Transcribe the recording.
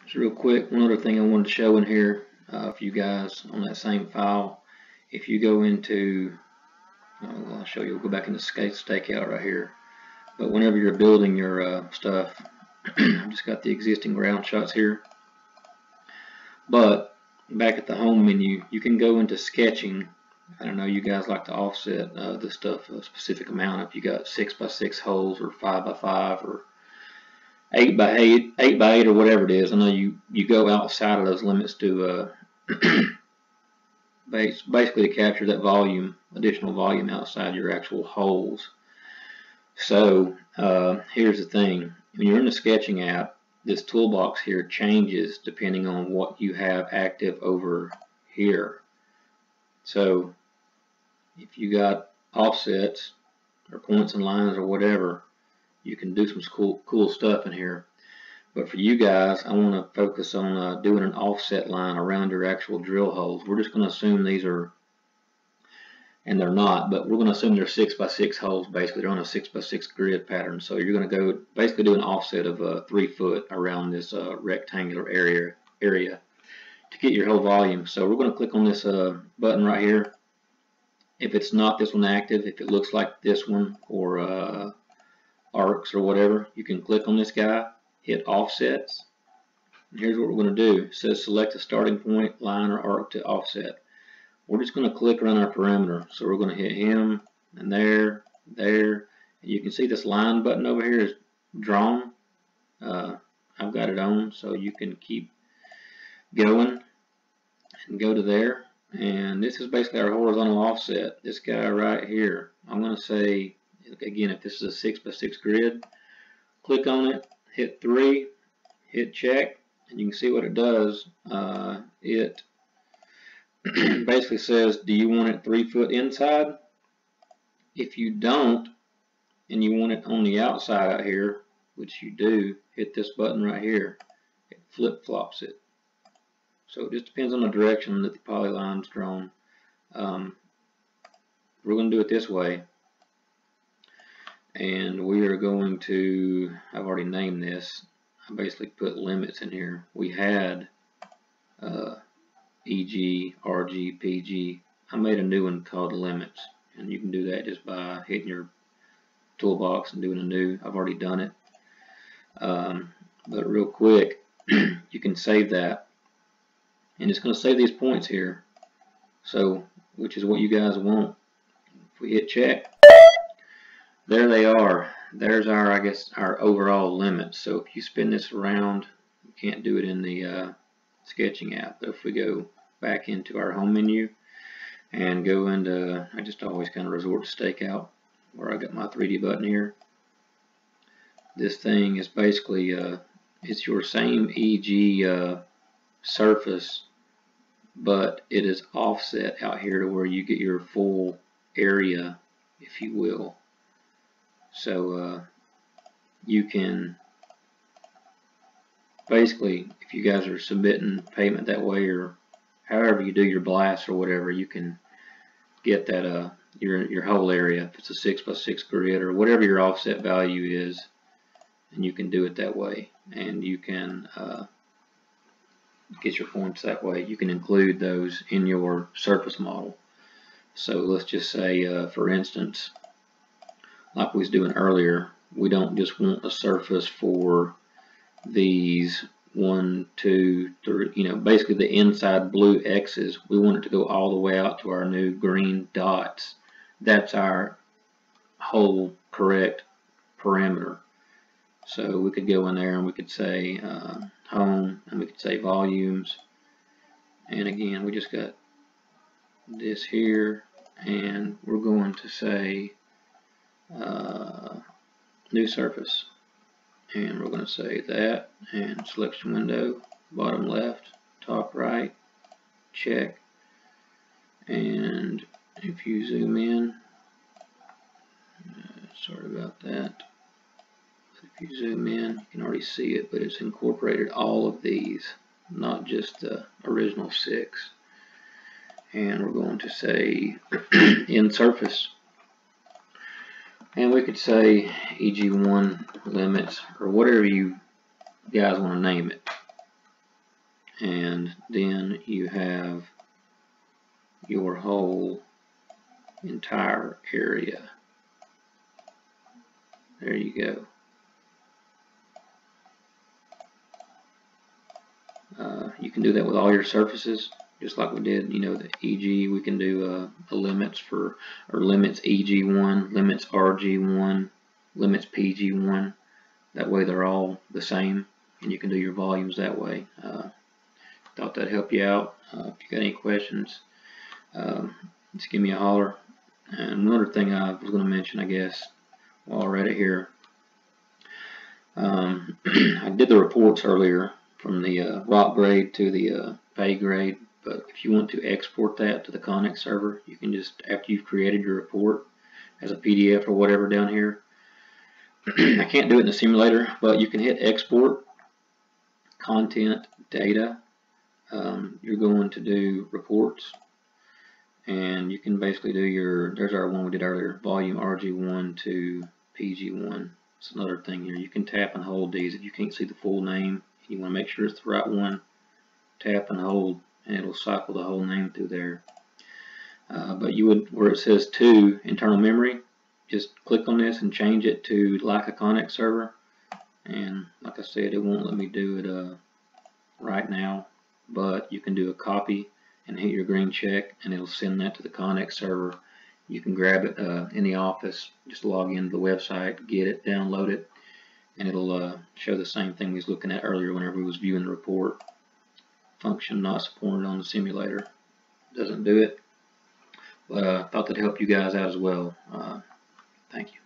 So real quick, one other thing I wanted to show in here for you guys on that same file. If you go into, I'll show you, we'll go back into stakeout right here. But whenever you're building your stuff, I've just got the existing ground shots here. But back at the home menu, you can go into sketching. I don't know, you guys like to offset this stuff a specific amount. If you got 6x6 holes or 5x5 or 8x8, 8x8 or whatever it is. I know you go outside of those limits to basically to capture that volume, additional volume outside your actual holes. So here's the thing: when you're in the sketching app, this toolbox here changes depending on what you have active over here. So if you got offsets or points and lines or whatever, you can do some cool stuff in here. But for you guys, I want to focus on doing an offset line around your actual drill holes. We're just going to assume these are, and they're not, but we're going to assume they're 6x6 holes. Basically, they're on a 6x6 grid pattern. So you're going to go basically do an offset of 3 foot around this rectangular area to get your whole volume. So we're going to click on this button right here. If it's not this one active, if it looks like this one or arcs or whatever, you can click on this guy, hit offsets, and here's what we're going to do. It says select a starting point, line, or arc to offset. We're just going to click around our perimeter. So we're going to hit him, and there, and you can see this line button over here is drawn. I've got it on, so you can keep going and go to there. And this is basically our horizontal offset. This guy right here, I'm going to say, again, if this is a 6x6 grid, click on it, hit 3, hit check, and you can see what it does. It basically says, do you want it 3 foot inside? If you don't, and you want it on the outside out here, which you do, hit this button right here. It flip-flops it. So it just depends on the direction that the polyline's drawn. We're going to do it this way. And we are going to, I've already named this, I basically put limits in here. We had EG, RG, PG. I made a new one called limits, and you can do that just by hitting your toolbox and doing a new. I've already done it. But real quick, you can save that, and it's going to save these points here, so which is what you guys want. If we hit check, there they are. There's our, I guess, our overall limit. So if you spin this around, you can't do it in the sketching app. But if we go back into our home menu and go into, I just always kind of resort to stakeout where I got my 3D button here. This thing is basically, it's your same EG surface, but it is offset out here to where you get your full area, if you will. So you can basically, if you guys are submitting payment that way, or however you do your blast or whatever, you can get that your whole area. If it's a 6x6 grid or whatever your offset value is, and you can do it that way, and you can get your points that way. You can include those in your surface model. So let's just say, for instance, like we was doing earlier, we don't just want a surface for these 1, 2, 3, you know, basically the inside blue X's. We want it to go all the way out to our new green dots. That's our whole correct parameter. So we could go in there and we could say home, and we could say volumes. And again, we just got this here, and we're going to say new surface, and we're going to say that, and selection window, bottom left, top right, check. And if you zoom in, sorry about that, if you zoom in, you can already see it, but it's incorporated all of these, not just the original 6. And we're going to say in surface, and we could say EG1 limits, or whatever you guys want to name it. and then you have your whole entire area. There you go. You can do that with all your surfaces, just like we did, you know, the EG. We can do limits for, or limits EG1, limits RG1, limits PG1. That way they're all the same, and you can do your volumes that way. Thought that'd help you out. If you got any questions, just give me a holler. And another thing I was going to mention, I guess, while we're at it here, I did the reports earlier from the rock grade to the pay grade, but if you want to export that to the Connect server, you can just, after you've created your report as a PDF or whatever down here, I can't do it in the simulator, but you can hit export content data. You're going to do reports, and you can basically do your, there's our one we did earlier, volume RG1 to PG1. It's another thing here. You can tap and hold these if you can't see the full name. You want to make sure it's the right one. Tap and hold, and it'll cycle the whole name through there. But you would, where it says to internal memory, just click on this and change it to like a Connect server. And like I said, it won't let me do it right now, but you can do a copy and hit your green check, and it'll send that to the Connect server. You can grab it in the office, just log into the website, get it, download it, and it'll show the same thing we was looking at earlier whenever we was viewing the report. Function not supported on the simulator. Doesn't do it. But I thought that'd help you guys out as well. Thank you.